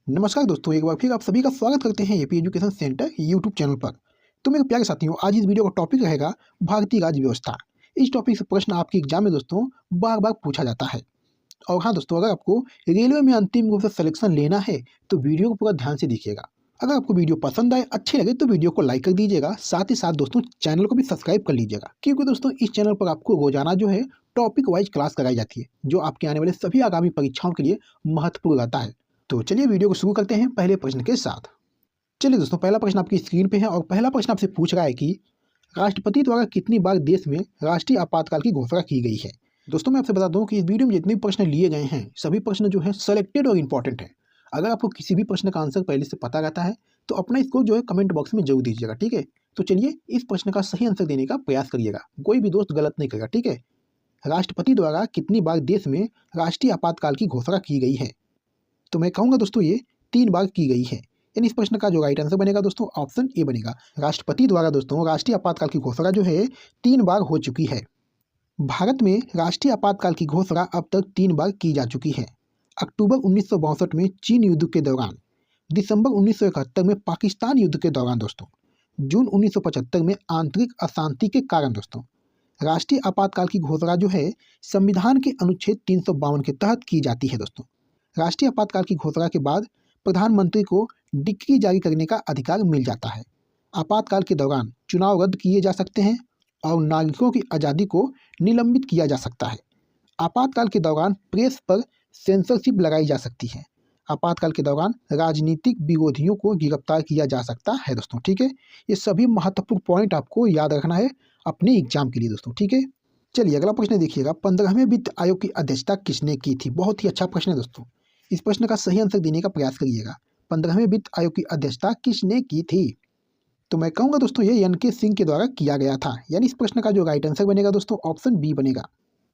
नमस्कार दोस्तों, एक बार फिर आप सभी का स्वागत करते हैं AP education centre YouTube channel पर। तो मेरे प्यारे साथियों, आज इस वीडियो का टॉपिक रहेगा भारतीय राज्य व्यवस्था। इस टॉपिक से प्रश्न आपके एग्जाम में दोस्तों बार बार पूछा जाता है। और हाँ दोस्तों, अगर आपको रेलवे में अंतिम रूप से सिलेक्शन लेना है तो वीडियो को पूरा ध्यान से देखिएगा। अगर आपको वीडियो पसंद आए, अच्छी लगे तो वीडियो को लाइक कर दीजिएगा। साथ ही साथ दोस्तों चैनल को भी सब्सक्राइब कर लीजिएगा, क्योंकि दोस्तों इस चैनल पर आपको रोजाना जो है टॉपिक वाइज क्लास कराई जाती है, जो आपके आने वाले सभी आगामी परीक्षाओं के लिए महत्वपूर्ण रहता है। तो चलिए वीडियो को शुरू करते हैं पहले प्रश्न के साथ। चलिए दोस्तों, पहला प्रश्न आपकी स्क्रीन पे है और पहला प्रश्न आपसे पूछ रहा है कि राष्ट्रपति द्वारा कितनी बार देश में राष्ट्रीय आपातकाल की घोषणा की गई है। दोस्तों मैं आपसे बता दूं कि इस वीडियो में जितने भी प्रश्न लिए गए हैं सभी प्रश्न जो है सेलेक्टेड और इंपॉर्टेंट है। अगर आपको किसी भी प्रश्न का आंसर पहले से पता रहता है तो अपना इसको जो है कमेंट बॉक्स में जरूर दीजिएगा, ठीक है। तो चलिए इस प्रश्न का सही आंसर देने का प्रयास करिएगा, कोई भी दोस्त गलत नहीं करेगा, ठीक है। राष्ट्रपति द्वारा कितनी बार देश में राष्ट्रीय आपातकाल की घोषणा की गई है? तो मैं कहूँगा दोस्तों ये 3 बार की गई है। यानी इस प्रश्न का जो राइट आंसर बनेगा दोस्तों ऑप्शन ए बनेगा। राष्ट्रपति द्वारा दोस्तों राष्ट्रीय आपातकाल की घोषणा जो है 3 बार हो चुकी है। भारत में राष्ट्रीय आपातकाल की घोषणा अब तक 3 बार की जा चुकी है। अक्टूबर 1962 में चीन युद्ध के दौरान, दिसंबर 1971 में पाकिस्तान युद्ध के दौरान दोस्तों, जून 1975 में आंतरिक अशांति के कारण दोस्तों। राष्ट्रीय आपातकाल की घोषणा जो है संविधान के अनुच्छेद 352 के तहत की जाती है दोस्तों। राष्ट्रीय आपातकाल की घोषणा के बाद प्रधानमंत्री को डिक्री जारी करने का अधिकार मिल जाता है। आपातकाल के दौरान चुनाव रद्द किए जा सकते हैं और नागरिकों की आज़ादी को निलंबित किया जा सकता है। आपातकाल के दौरान प्रेस पर सेंसरशिप लगाई जा सकती है। आपातकाल के दौरान राजनीतिक विरोधियों को गिरफ्तार किया जा सकता है दोस्तों, ठीक है। ये सभी महत्वपूर्ण पॉइंट आपको याद रखना है अपने एग्जाम के लिए दोस्तों, ठीक है। चलिए अगला प्रश्न देखिएगा, 15वें वित्त आयोग की अध्यक्षता किसने की थी? बहुत ही अच्छा प्रश्न है दोस्तों। इस प्रश्न का सही आंसर देने का प्रयास करिएगा। 15वें वित्त आयोग की अध्यक्षता किसने की थी? तो मैं कहूँगा दोस्तों ये एन.के. सिंह के द्वारा किया गया था। यानी इस प्रश्न का जो राइट आंसर बनेगा दोस्तों ऑप्शन बी बनेगा।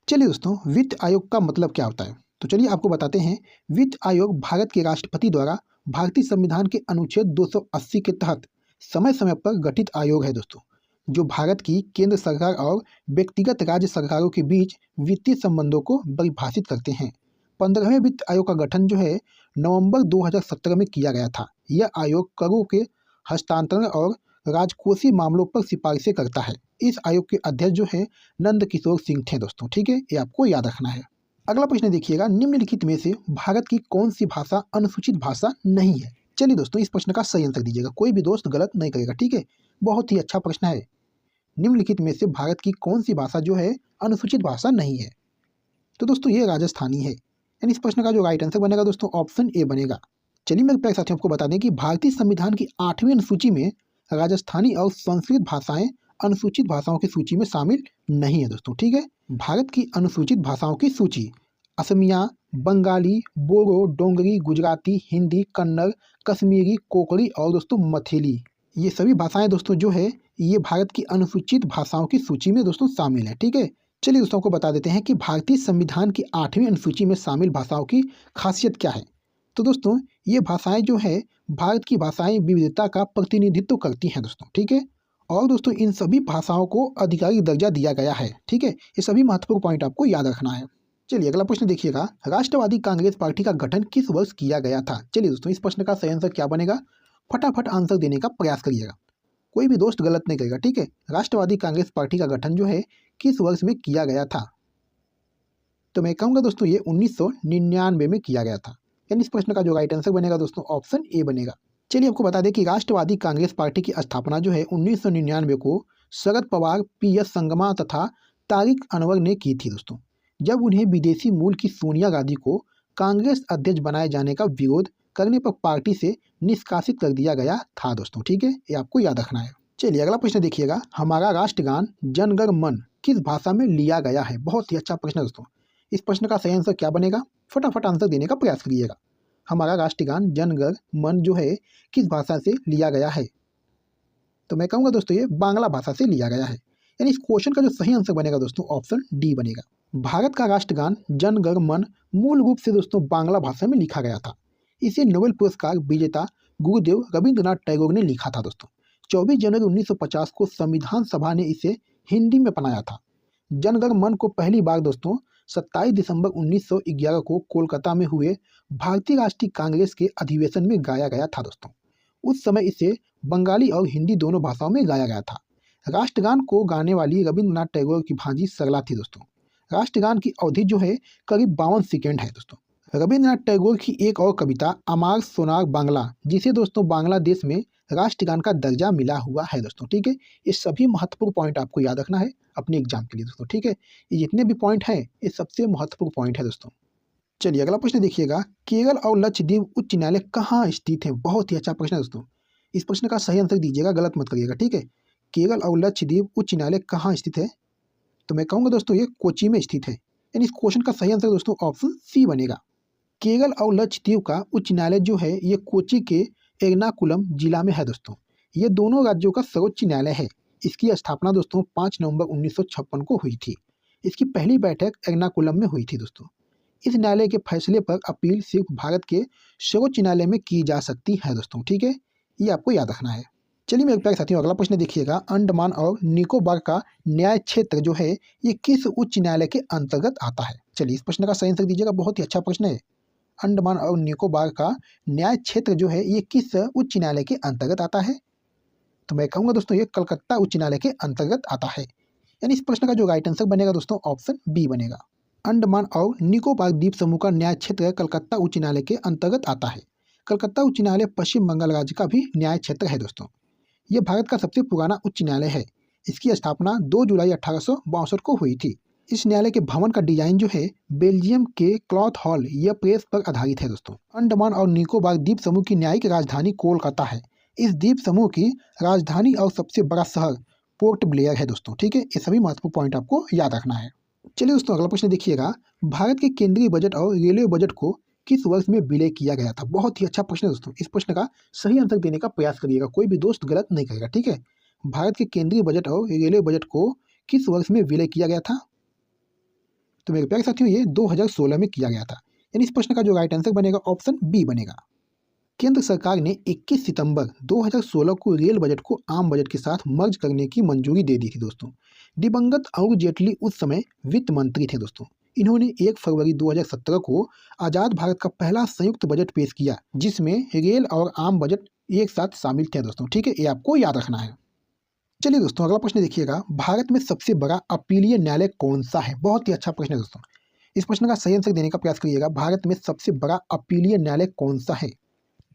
चलिए दोस्तों, वित्त आयोग का मतलब क्या होता है? तो चलिए आपको बताते हैं। वित्त आयोग भारत के राष्ट्रपति द्वारा भारतीय संविधान के अनुच्छेद 280 के तहत समय समय पर गठित आयोग है दोस्तों, जो भारत की केंद्र सरकार और व्यक्तिगत राज्य सरकारों के बीच वित्तीय संबंधों को परिभाषित करते हैं। 15वें वित्त आयोग का गठन जो है नवंबर 2017 में किया गया था। यह आयोग करों के हस्तांतरण और राजकोषीय मामलों पर सिफारिशें करता है। इस आयोग के अध्यक्ष जो है नंद किशोर सिंह थे दोस्तों, ठीक है। ये आपको याद रखना है। अगला प्रश्न देखिएगा, निम्नलिखित में से भारत की कौन सी भाषा अनुसूचित भाषा नहीं है? चलिए दोस्तों इस प्रश्न का सही आंसर दीजिएगा, कोई भी दोस्त गलत नहीं करेगा, ठीक है। बहुत ही अच्छा प्रश्न है। निम्नलिखित में से भारत की कौन सी भाषा जो है अनुसूचित भाषा नहीं है? तो दोस्तों ये राजस्थानी है। यानी इस प्रश्न का जो राइट आंसर बनेगा दोस्तों ऑप्शन ए बनेगा। चलिए मेरे प्यारे साथियों आपको बता दें कि भारतीय संविधान की 8वीं अनुसूची में राजस्थानी और संस्कृत भाषाएं अनुसूचित भाषाओं की सूची में शामिल नहीं है दोस्तों, ठीक है। भारत की अनुसूचित भाषाओं की सूची असमिया, बंगाली, बोडो, डोंगरी, गुजराती, हिंदी, कन्नड़, कश्मीरी, कोंकणी और दोस्तों मथेली, ये सभी भाषाएं दोस्तों जो है ये भारत की अनुसूचित भाषाओं की सूची में दोस्तों शामिल है, ठीक है। चलिए दोस्तों को बता देते हैं कि भारतीय संविधान की 8वीं अनुसूची में शामिल भाषाओं की खासियत क्या है। तो दोस्तों ये भाषाएं जो है भारत की भाषाएं विविधता का प्रतिनिधित्व करती हैं दोस्तों, ठीक है। और दोस्तों इन सभी भाषाओं को आधिकारिक दर्जा दिया गया है, ठीक है। ये सभी महत्वपूर्ण पॉइंट आपको याद रखना है। चलिए अगला प्रश्न देखिएगा, राष्ट्रवादी कांग्रेस पार्टी का गठन किस वर्ष किया गया था? चलिए दोस्तों इस प्रश्न का सही आंसर क्या बनेगा? फटाफट आंसर देने का प्रयास करिएगा, कोई भी दोस्त गलत नहीं करेगा, ठीक है। राष्ट्रवादी कांग्रेस पार्टी का गठन जो है किस वर्ष में किया गया था? तो मैं कहूँगा दोस्तों ये 1999 में किया गया था। यानी इस प्रश्न का जो राइट आंसर बनेगा दोस्तों ऑप्शन ए बनेगा। चलिए आपको बता दें कि राष्ट्रवादी कांग्रेस पार्टी की स्थापना जो है 1999 को शरद पवार, पी.एस. संगमा तथा तारिक अनवर ने की थी दोस्तों, जब उन्हें विदेशी मूल की सोनिया गांधी को कांग्रेस अध्यक्ष बनाए जाने का विरोध करने पर पार्टी से निष्कासित कर दिया गया था दोस्तों, ठीक है। ये आपको याद रखना है। चलिए अगला प्रश्न देखिएगा, हमारा राष्ट्रगान जन गण मन किस भाषा में लिया गया है? बहुत ही अच्छा प्रश्न है दोस्तों। इस प्रश्न का सही आंसर क्या बनेगा? फटाफट आंसर देने का प्रयास करिएगा। हमारा राष्ट्रगान जन गण मन जो है किस भाषा से लिया गया है? तो मैं कहूँगा दोस्तों ये बांग्ला भाषा से लिया गया है। यानी इस क्वेश्चन का जो सही आंसर बनेगा दोस्तों ऑप्शन डी बनेगा। भारत का राष्ट्रगान जन गण मन मूल रूप से दोस्तों बांग्ला भाषा में लिखा गया था। इसे नोबेल पुरस्कार विजेता गुरुदेव रविंद्रनाथ टैगोर ने लिखा था दोस्तों। 24 जनवरी 1950 को संविधान सभा ने इसे हिंदी में अपनाया था। जन गण मन को पहली बार दोस्तों 27 दिसंबर 1911 को कोलकाता में हुए भारतीय राष्ट्रीय कांग्रेस के अधिवेशन में गाया गया था दोस्तों। उस समय इसे बंगाली और हिंदी दोनों भाषाओं में गाया गया था। राष्ट्रगान को गाने वाली रविंद्रनाथ टैगोर की भांजी सरला थी दोस्तों। राष्ट्रगान की अवधि जो है करीब 52 सेकेंड है दोस्तों। रविंद्रनाथ टैगोर की एक और कविता अमार सोनार बांग्ला, जिसे दोस्तों बांग्लादेश में राष्ट्रगान का दर्जा मिला हुआ है दोस्तों। ठीक है, ये सभी महत्वपूर्ण पॉइंट आपको याद रखना है अपने एग्जाम के लिए दोस्तों। ठीक है, ये जितने भी पॉइंट हैं ये सबसे महत्वपूर्ण पॉइंट है दोस्तों। चलिए अगला प्रश्न देखिएगा, केरल और लक्षद्वीप उच्च न्यायालय कहाँ स्थित है? बहुत ही अच्छा प्रश्न है दोस्तों। इस प्रश्न का सही आंसर दीजिएगा, गलत मत करिएगा। ठीक है, केरल और लक्षद्वीप उच्च न्यायालय कहाँ स्थित है? तो मैं कहूँगा दोस्तों ये कोची में स्थित है। यानी इस क्वेश्चन का सही आंसर दोस्तों ऑप्शन सी बनेगा। केरल और लक्षद्वीप का उच्च न्यायालय जो है ये कोची के एर्नाकुलम जिला में है दोस्तों। ये दोनों राज्यों का सर्वोच्च न्यायालय है। इसकी स्थापना दोस्तों 5 नवंबर 1956 को हुई थी। इसकी पहली बैठक एर्नाकुलम में हुई थी दोस्तों। इस न्यायालय के फैसले पर अपील सिर्फ भारत के सर्वोच्च न्यायालय में की जा सकती है दोस्तों। ठीक है, ये आपको याद रखना है। चलिए मेरे प्यारे साथियों, अगला प्रश्न देखिएगा, अंडमान और निकोबार का न्याय क्षेत्र जो है ये किस उच्च न्यायालय के अंतर्गत आता है? चलिए इस प्रश्न का सही आंसर दीजिएगा, बहुत ही अच्छा प्रश्न है। अंडमान और निकोबार का न्याय क्षेत्र जो है ये किस उच्च न्यायालय के अंतर्गत आता है? तो मैं कहूँगा दोस्तों ये कलकत्ता उच्च न्यायालय के अंतर्गत आता है। यानी इस प्रश्न का जो राइट आंसर बनेगा दोस्तों ऑप्शन बी बनेगा। अंडमान और निकोबार द्वीप समूह का न्याय क्षेत्र कलकत्ता उच्च न्यायालय के अंतर्गत आता है। कलकत्ता उच्च न्यायालय पश्चिम बंगाल राज्य का भी न्याय क्षेत्र है दोस्तों। यह भारत का सबसे पुराना उच्च न्यायालय है। इसकी स्थापना 2 जुलाई 1862 को हुई थी। इस न्यायालय के भवन का डिजाइन जो है बेल्जियम के क्लॉथ हॉल या प्रेस पर आधारित है दोस्तों। अंडमान और निकोबार द्वीप समूह की न्यायिक राजधानी कोलकाता है। इस द्वीप समूह की राजधानी और सबसे बड़ा शहर पोर्ट ब्लेयर है दोस्तों। ठीक है, ये सभी महत्वपूर्ण पॉइंट आपको याद रखना है। चलिए दोस्तों अगला प्रश्न देखिएगा, भारत के केंद्रीय बजट और रेलवे बजट को किस वर्ष में विलय किया गया था? बहुत ही अच्छा प्रश्न है दोस्तों। इस प्रश्न का सही आंसर देने का प्रयास करिएगा, कोई भी दोस्त गलत नहीं करेगा। ठीक है, भारत के केंद्रीय बजट और रेलवे बजट को किस वर्ष में विलय किया गया था? तो मेरे प्यारे साथियों ये 2016 में किया गया था। यानी इस प्रश्न का जो राइट आंसर बनेगा ऑप्शन बी बनेगा। केंद्र सरकार ने 21 सितंबर 2016 को रेल बजट को आम बजट के साथ मर्ज करने की मंजूरी दे दी थी दोस्तों। दिवंगत अरुण जेटली उस समय वित्त मंत्री थे दोस्तों। इन्होंने 1 फरवरी 2017 को आज़ाद भारत का पहला संयुक्त बजट पेश किया, जिसमें रेल और आम बजट एक साथ शामिल थे दोस्तों। ठीक है, ये आपको याद रखना है। चलिए दोस्तों अगला प्रश्न देखिएगा, भारत में सबसे बड़ा अपीलीय न्यायालय कौन सा है? बहुत ही अच्छा प्रश्न है दोस्तों। इस प्रश्न का सही आंसर देने का प्रयास करिएगा, भारत में सबसे बड़ा अपीलीय न्यायालय कौन सा है?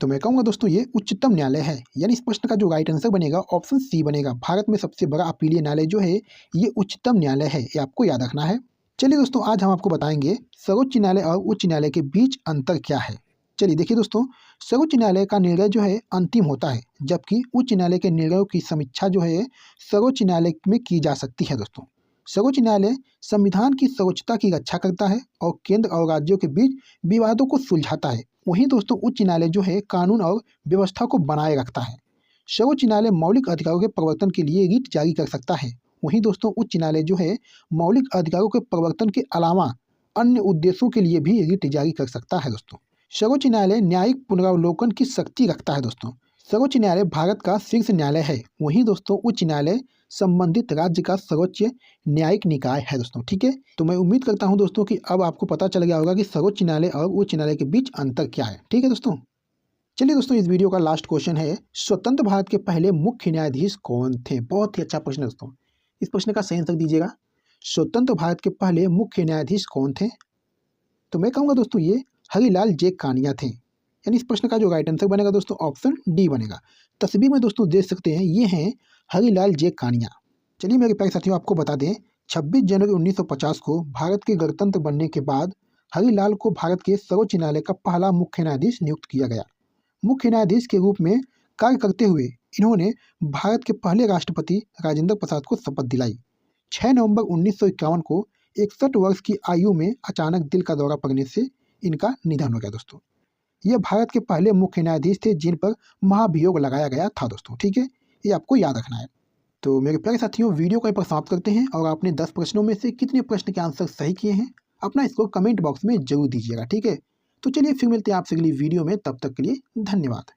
तो मैं कहूँगा दोस्तों ये उच्चतम न्यायालय है। यानी इस प्रश्न का जो राइट आंसर बनेगा ऑप्शन सी बनेगा। भारत में सबसे बड़ा अपीलीय न्यायालय जो है ये उच्चतम न्यायालय है, ये आपको याद रखना है। चलिए दोस्तों आज हम आपको बताएंगे सर्वोच्च न्यायालय और उच्च न्यायालय के बीच अंतर क्या है। चलिए देखिए दोस्तों, सर्वोच्च न्यायालय का निर्णय जो है अंतिम होता है, जबकि उच्च न्यायालय के निर्णयों की समीक्षा जो है सर्वोच्च न्यायालय में की जा सकती है दोस्तों। सर्वोच्च न्यायालय संविधान की सर्वोच्चता की रक्षा करता है और केंद्र और राज्यों के बीच विवादों को सुलझाता है। वहीं दोस्तों उच्च न्यायालय जो है कानून और व्यवस्था को बनाए रखता है। सर्वोच्च न्यायालय मौलिक अधिकारों के प्रवर्तन के लिए रिट जारी कर सकता है। वहीं दोस्तों उच्च न्यायालय जो है मौलिक अधिकारों के प्रवर्तन के अलावा अन्य उद्देश्यों के लिए भी रिट जारी कर सकता है दोस्तों। सर्वोच्च न्यायालय न्यायिक पुनरावलोकन की शक्ति रखता है दोस्तों। सर्वोच्च न्यायालय भारत का शीर्ष न्यायालय है। वहीं दोस्तों उच्च न्यायालय संबंधित राज्य का सर्वोच्च न्यायिक निकाय है दोस्तों। ठीक है, तो मैं उम्मीद करता हूं दोस्तों कि अब आपको पता चल गया होगा कि सर्वोच्च न्यायालय और उच्च न्यायालय के बीच अंतर क्या है। ठीक है दोस्तों, चलिए दोस्तों इस वीडियो का लास्ट क्वेश्चन है, स्वतंत्र भारत के पहले मुख्य न्यायाधीश कौन थे? बहुत ही अच्छा प्रश्न है दोस्तों। इस प्रश्न का सही आंसर दीजिएगा, स्वतंत्र भारत के पहले मुख्य न्यायाधीश कौन थे? तो मैं कहूँगा दोस्तों ये हरिलाल जे कानिया थे। यानी इस प्रश्न का जो राइट आंसर बनेगा दोस्तों ऑप्शन डी बनेगा। तस्वीर में दोस्तों देख सकते हैं ये हैं हरिलाल जे कानिया। चलिए मेरे प्यारे साथियों आपको बता दें, 26 जनवरी 1950 को भारत के गणतंत्र बनने के बाद हरिलाल को भारत के सर्वोच्च न्यायालय का पहला मुख्य न्यायाधीश नियुक्त किया गया। मुख्य न्यायाधीश के रूप में कार्य करते हुए इन्होंने भारत के पहले राष्ट्रपति राजेंद्र प्रसाद को शपथ दिलाई। 6 नवंबर 1951 को 61 वर्ष की आयु में अचानक दिल का दौरा पड़ने से इनका निधन हो गया दोस्तों। यह भारत के पहले मुख्य न्यायाधीश थे जिन पर महाभियोग लगाया गया था दोस्तों। ठीक है, ये आपको याद रखना है। तो मेरे प्यारे साथियों वीडियो को यहीं पर समाप्त करते हैं और आपने 10 प्रश्नों में से कितने प्रश्न के आंसर सही किए हैं अपना इसको कमेंट बॉक्स में जरूर दीजिएगा। ठीक है, तो चलिए फिर मिलते हैं आपसे अगली वीडियो में, तब तक के लिए धन्यवाद।